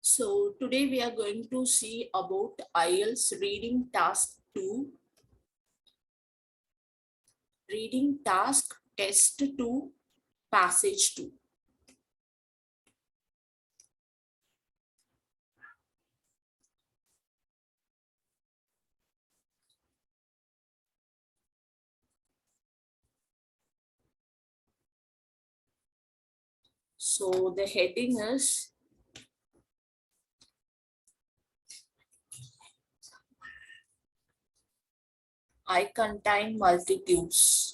So today we are going to see about IELTS reading task 2, reading task test 2, passage 2. So the heading is I contain multitudes.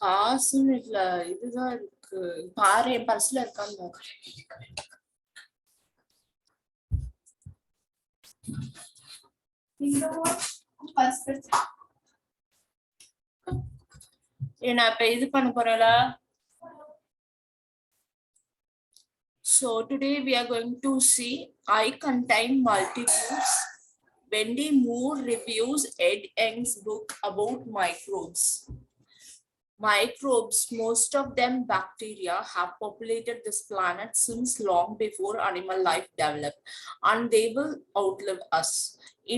காசுன்னு இல்ல இதுதான் இருக்கு பாரு என் பர்ஸ்ல இருக்கான்னு பாக்குறேன். நான் இப்ப இது பண்ண போறேன்ல. So today we are going to see I contain multitudes. Wendy Moore reviews Ed Yong's book about microbes. Microbes, most of them bacteria, have populated this planet since long before animal life developed, and they will outlive us.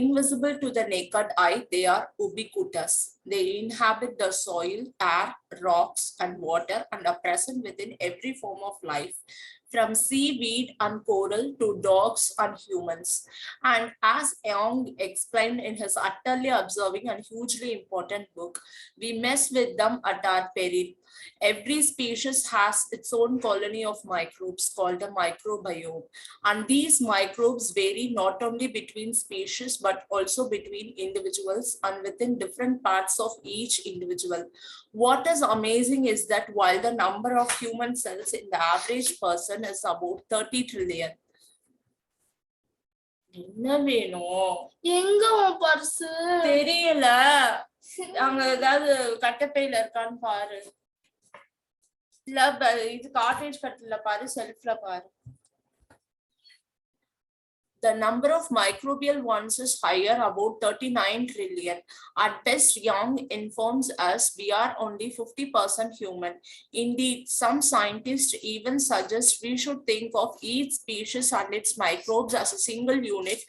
Invisible to the naked eye, they are ubiquitous. They inhabit the soil, air, rocks, and water, and are present within every form of life, from seaweed and coral to dogs and humans. And as Young explained in his utterly observing and hugely important book, we mess with them at our peril. Every species has its own colony of microbes called a microbiome. And these microbes vary not only between species but also between individuals and within different parts of each individual. What is amazing is that while the number of human cells in the average person is about 30 trillion. என்ன வேணும்? எங்க உன் purse? தெரியல. அங்க ஏதாவது கட்டப்பையில இருக்கான்னு பாரு. இல்ல இது காட்டேஜ் கட்டல பாரு, செல்ஃப்ல பாரு. The number of microbial ones is higher, about 39 trillion. At best, Young informs us we are only 50% human. Indeed, some scientists even suggest we should think of each species and its microbes as a single unit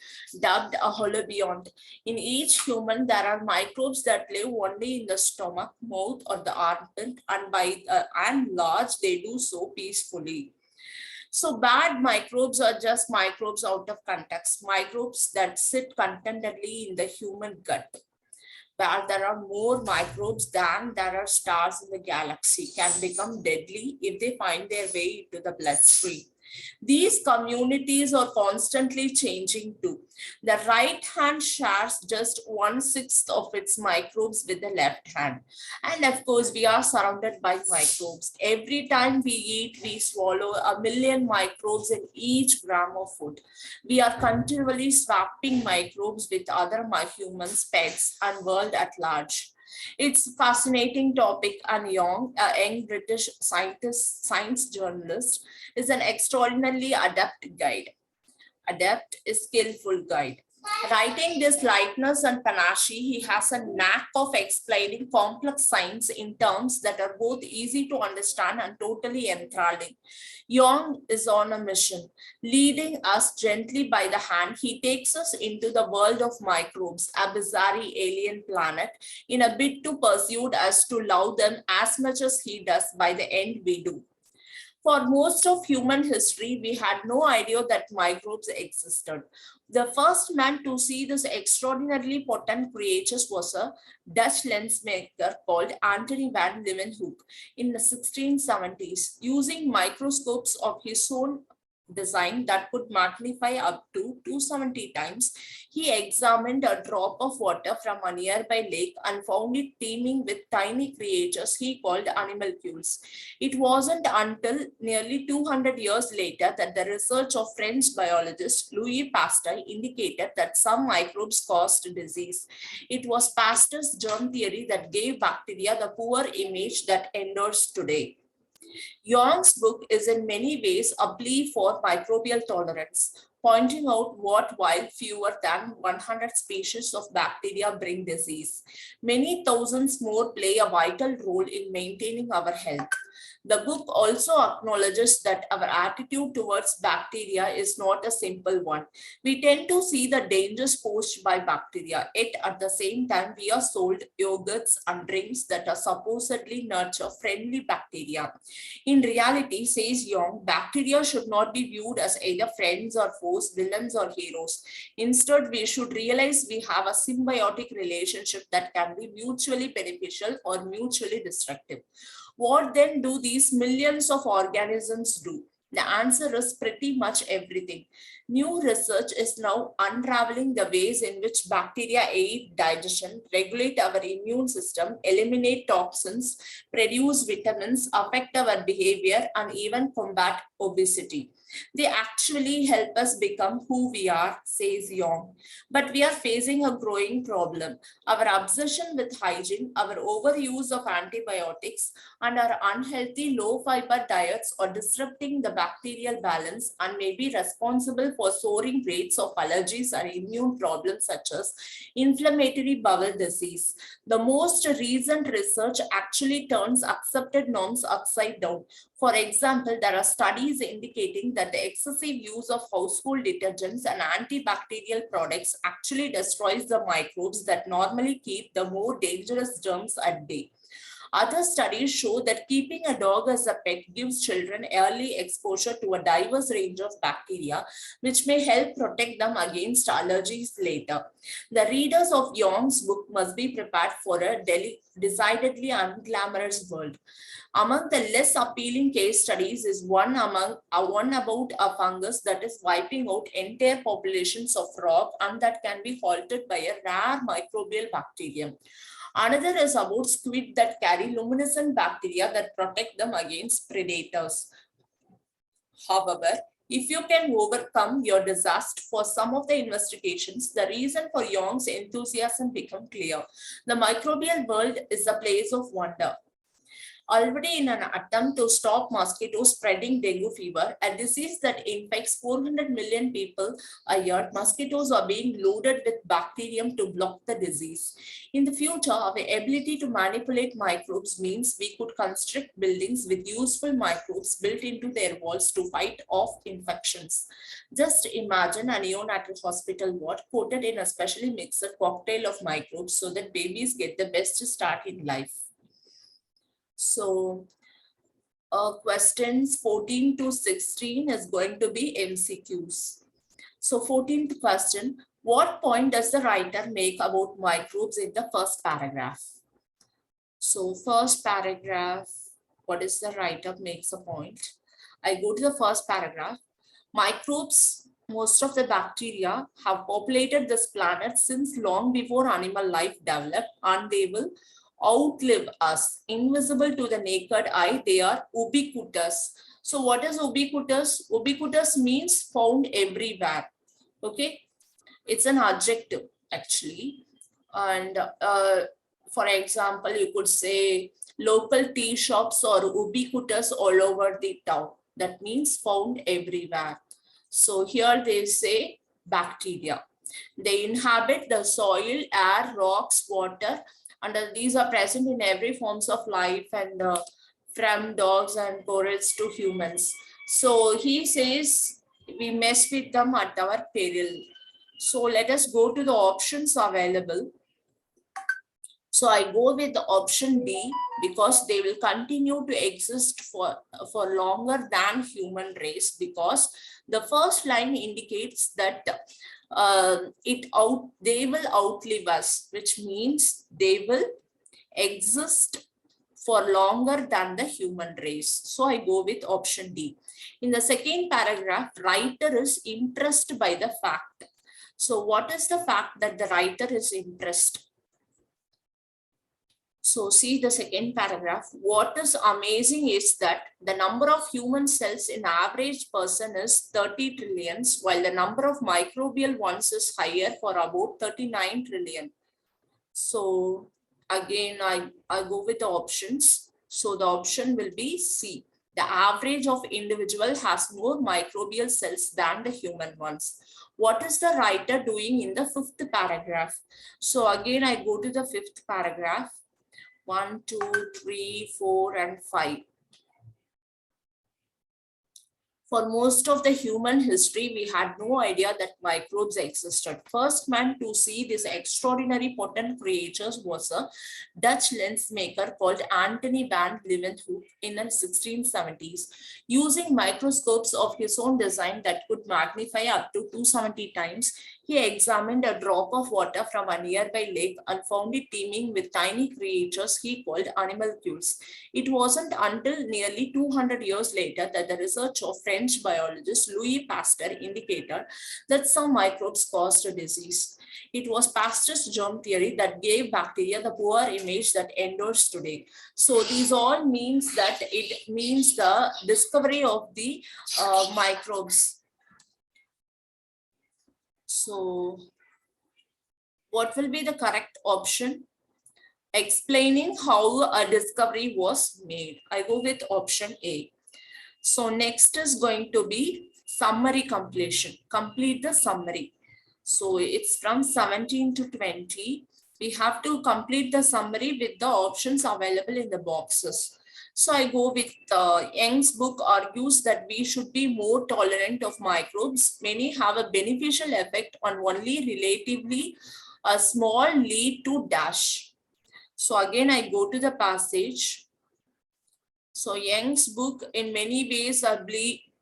dubbed a holobiont. In each human, there are microbes that live only in the stomach, mouth, or the armpit, and by and large, they do so peacefully. So bad microbes are just microbes out of context, microbes that sit contentedly in the human gut. Where there are more microbes than there are stars in the galaxy, can become deadly if they find their way into the bloodstream. These communities are constantly changing too. The right hand shares just 1/6 of its microbes with the left hand. And of course, we are surrounded by microbes. Every time we eat, we swallow 1,000,000 microbes in each gram of food. We are continually swapping microbes with other humans, pets, and world at large. It's a fascinating topic, and Young, a young British scientist, science journalist, is an extraordinarily adept guide. Adept is skillful guide. Writing this lightness and panache, he has a knack of explaining complex science in terms that are both easy to understand and totally enthralling. Young is on a mission. Leading us gently by the hand, he takes us into the world of microbes, a bizarre alien planet, in a bid to persuade us to love them as much as he does. By the end, we do. For most of human history, we had no idea that microbes existed. The first man to see this extraordinarily potent creatures was a Dutch lensmaker called Antony van Leeuwenhoek in the 1670s. Using microscopes of his own design that could magnify up to 270 times, he examined a drop of water from a nearby lake and found it teeming with tiny creatures he called animalcules. It wasn't until nearly 200 years later that the research of French biologist Louis Pasteur indicated that some microbes caused disease. It was Pasteur's germ theory that gave bacteria the poor image that endures today. Young's book is in many ways a plea for microbial tolerance, pointing out what while fewer than 100 species of bacteria bring disease, many thousands more play a vital role in maintaining our health. The book also acknowledges that our attitude towards bacteria is not a simple one. We tend to see the dangers posed by bacteria, yet at the same time, we are sold yogurts and drinks that are supposedly nurture friendly bacteria. In reality, says Young, bacteria should not be viewed as either friends or foes, villains or heroes. Instead, we should realize we have a symbiotic relationship that can be mutually beneficial or mutually destructive. What then do these millions of organisms do? The answer is pretty much everything. New research is now unraveling the ways in which bacteria aid digestion, regulate our immune system, eliminate toxins, produce vitamins, affect our behavior, and even combat obesity. They actually help us become who we are, says Young. But we are facing a growing problem. Our obsession with hygiene, our overuse of antibiotics, and our unhealthy low-fiber diets are disrupting the bacterial balance and may be responsible for soaring rates of allergies and immune problems such as inflammatory bowel disease. The most recent research actually turns accepted norms upside down. For example, there are studies indicating that the excessive use of household detergents and antibacterial products actually destroys the microbes that normally keep the more dangerous germs at bay. Other studies show that keeping a dog as a pet gives children early exposure to a diverse range of bacteria, which may help protect them against allergies later. The readers of Young's book must be prepared for a decidedly unglamorous world. Among the less appealing case studies is one about a fungus that is wiping out entire populations of frog and that can be halted by a rare microbial bacterium. Another is about squid that carry luminescent bacteria that protect them against predators. However, if you can overcome your disaster for some of the investigations, the reason for Young's enthusiasm become clear. The microbial world is a place of wonder. Already in an attempt to stop mosquitoes spreading dengue fever, a disease that infects 400 million people a year, mosquitoes are being loaded with bacterium to block the disease. In the future, our ability to manipulate microbes means we could construct buildings with useful microbes built into their walls to fight off infections. Just imagine a neonatal hospital ward coated in a specially mixed cocktail of microbes so that babies get the best start in life. So questions 14 to 16 is going to be MCQs. So 14th question, what point does the writer make about microbes in the first paragraph? So first paragraph, what is the writer makes a point? I go to the first paragraph. Microbes, most of the bacteria have populated this planet since long before animal life developed, and they will outlive us. Invisible to the naked eye, they are ubiquitous. So what is ubiquitous? Ubiquitous means found everywhere. Okay, it's an adjective actually. And for example, you could say local tea shops are ubiquitous all over the town. That means found everywhere. So here they say bacteria. They inhabit the soil, air, rocks, water, and these are present in every forms of life, and from dogs and corals to humans. So he says we mess with them at our peril. So let us go to the options available. So I go with the option D because they will continue to exist for longer than human race, because the first line indicates that they will outlive us, which means they will exist for longer than the human race. So I go with option D. In the second paragraph, writer is impressed by the fact. So what is the fact that the writer is impressed? So see the second paragraph. What is amazing is that the number of human cells in average person is 30 trillions, while the number of microbial ones is higher for about 39 trillion. So again, I go with the options. So the option will be C. The average of individual has more microbial cells than the human ones. What is the writer doing in the fifth paragraph? So again, I go to the fifth paragraph. 1, 2, 3, 4, and 5. For most of the human history, we had no idea that microbes existed. First man to see these extraordinary potent creatures was a Dutch lens maker called Antony van Leeuwenhoek in the 1670s. Using microscopes of his own design that could magnify up to 270 times, he examined a drop of water from a nearby lake and found it teeming with tiny creatures he called animalcules. It wasn't until nearly 200 years later that the research of French biologist Louis Pasteur indicated that some microbes caused a disease. It was Pasteur's germ theory that gave bacteria the poor image that endures today. So these all means that it means the discovery of the microbes. So what will be the correct option? Explaining how a discovery was made. I go with option A. So next is going to be summary completion. Complete the summary. So it's from 17 to 20. We have to complete the summary with the options available in the boxes. So I go with Young's book argues that we should be more tolerant of microbes. Many have a beneficial effect on only relatively a small lead to dash. So again, I go to the passage. So Young's book in many ways a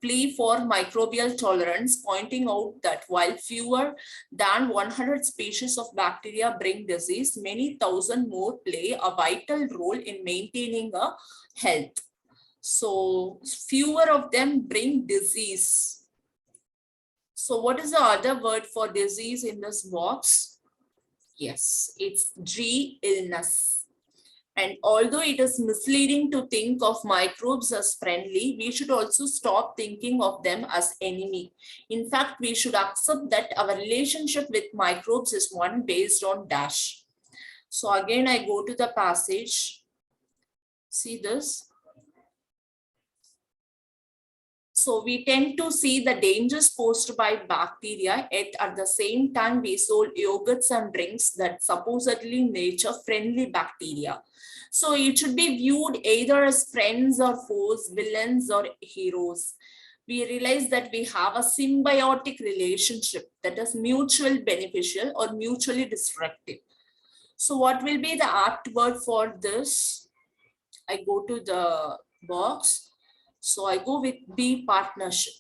plea for microbial tolerance, pointing out that while fewer than 100 species of bacteria bring disease, many thousand more play a vital role in maintaining a health. So fewer of them bring disease. So what is the other word for disease in this box? Yes, it's G, illness. And although it is misleading to think of microbes as friendly, we should also stop thinking of them as enemy. In fact, we should accept that our relationship with microbes is one based on dash. So again, I go to the passage. See this. So we tend to see the dangers posed by bacteria, yet at the same time we sold yogurts and drinks that supposedly nature-friendly bacteria. So it should be viewed either as friends or foes, villains or heroes. We realize that we have a symbiotic relationship that is mutually beneficial or mutually destructive. So what will be the apt word for this? I go to the box. So I go with B, partnership.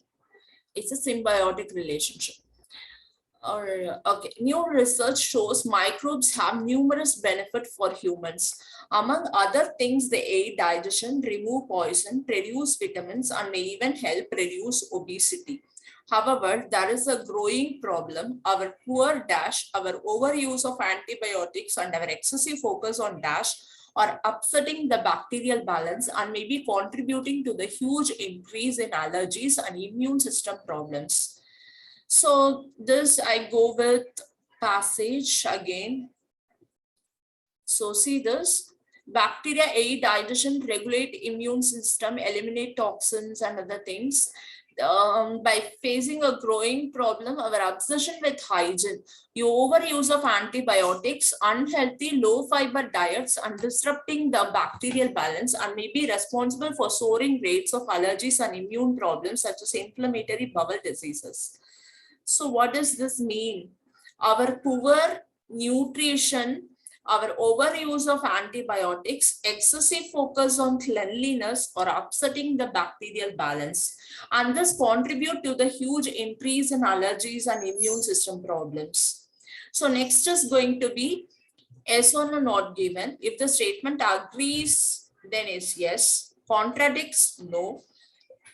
It's a symbiotic relationship. Okay, new research shows microbes have numerous benefits for humans. Among other things, they aid digestion, remove poison, produce vitamins, and may even help reduce obesity. However, there is a growing problem. Our poor dash, our overuse of antibiotics, and our excessive focus on dash are upsetting the bacterial balance and may be contributing to the huge increase in allergies and immune system problems. So this I go with passage again. So see this, bacteria aid digestion, regulate immune system, eliminate toxins and other things. By facing a growing problem, our obsession with hygiene, overuse of antibiotics, unhealthy low fiber diets and disrupting the bacterial balance and may be responsible for soaring rates of allergies and immune problems such as inflammatory bowel diseases. So what does this mean? Our poor nutrition, our overuse of antibiotics, excessive focus on cleanliness or upsetting the bacterial balance, and this contribute to the huge increase in allergies and immune system problems. So next is going to be yes or no not given. If the statement agrees then is yes. Contradicts, no.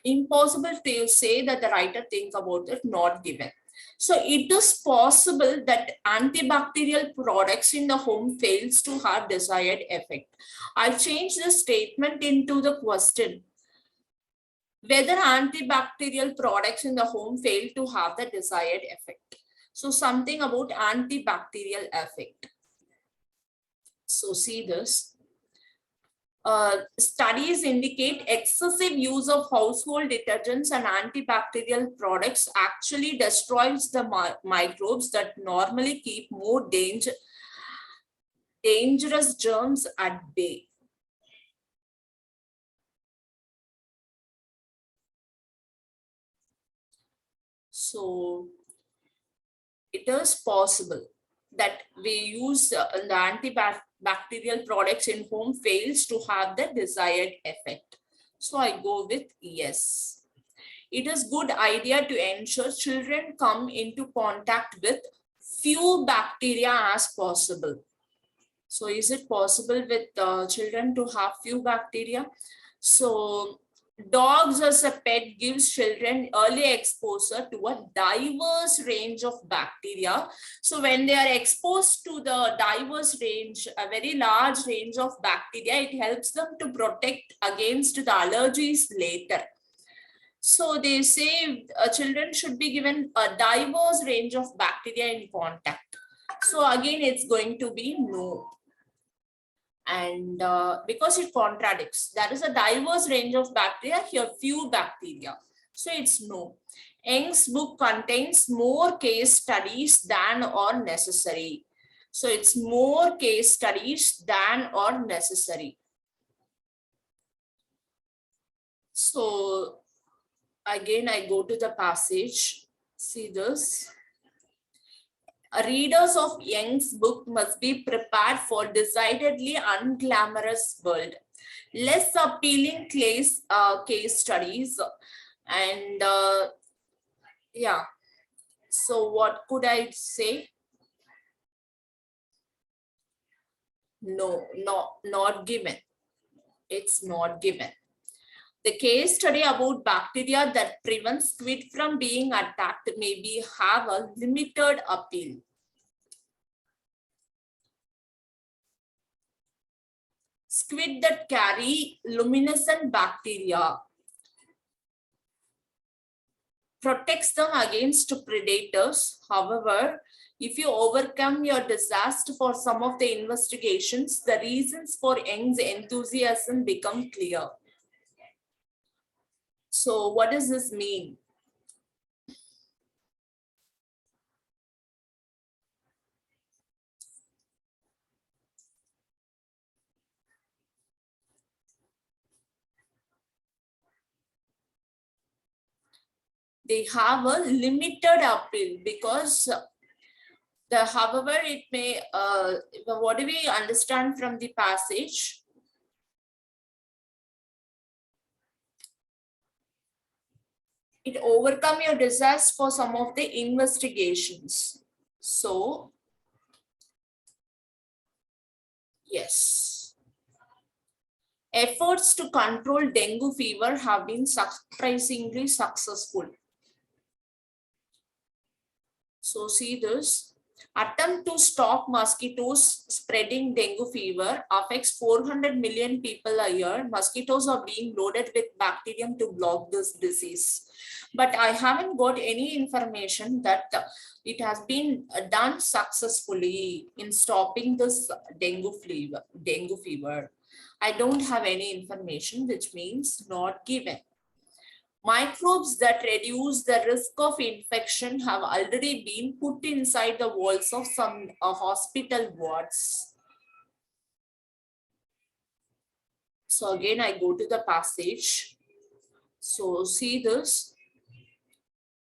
Impossible to say that the writer think about it, not given. So it is possible that antibacterial products in the home fails to have desired effect. I changed the statement into the question whether antibacterial products in the home fail to have the desired effect. So something about antibacterial effect. So see this. Studies indicate excessive use of household detergents and antibacterial products actually destroys the microbes that normally keep more dangerous germs at bay. So it is possible that we use the antibacterial products in home fails to have the desired effect. So I go with yes. It is good idea to ensure children come into contact with few bacteria as possible. So is it possible with children to have few bacteria? So dogs as a pet gives children early exposure to a diverse range of bacteria. So when they are exposed to the diverse range, a very large range of bacteria, it helps them to protect against the allergies later. So they say children should be given a diverse range of bacteria in contact. So again, it's going to be no. And because it contradicts, there is a diverse range of bacteria, here few bacteria. So it's no. Young's book contains more case studies than are necessary. So it's more case studies than are necessary. So again, I go to the passage. See this. Readers of Young's book must be prepared for decidedly unglamorous world. Less appealing case studies and yeah. So what could I say? No, not given. It's not given. The case study about bacteria that prevents squid from being attacked maybe have a limited appeal. Squid that carry luminescent bacteria protects them against predators. However, if you overcome your disaster for some of the investigations, the reasons for Young's enthusiasm become clear. So what does this mean? They have a limited appeal because however, it may, what do we understand from the passage? It overcome your disaster for some of the investigations. So, yes. Efforts to control dengue fever have been surprisingly successful. So see this. Attempt to stop mosquitoes spreading dengue fever affects 400 million people a year. Mosquitoes are being loaded with bacterium to block this disease. But I haven't got any information that it has been done successfully in stopping this dengue fever. I don't have any information, which means not given. Microbes that reduce the risk of infection have already been put inside the walls of some hospital wards. So again, I go to the passage. So see this.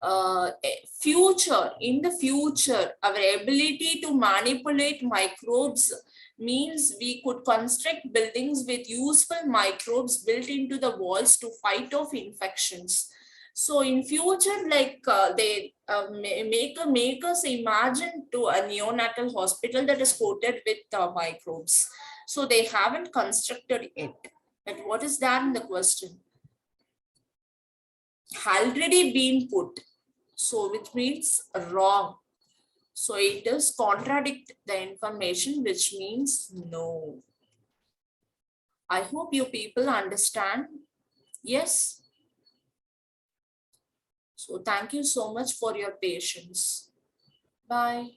In the future, our ability to manipulate microbes means we could construct buildings with useful microbes built into the walls to fight off infections. So in future, like they make us imagine to a neonatal hospital that is coated with microbes. So they haven't constructed it. But what is that in the question? Already been put. So which means wrong. So it does contradict the information, which means no. I hope you people understand. Yes. So thank you so much for your patience. Bye.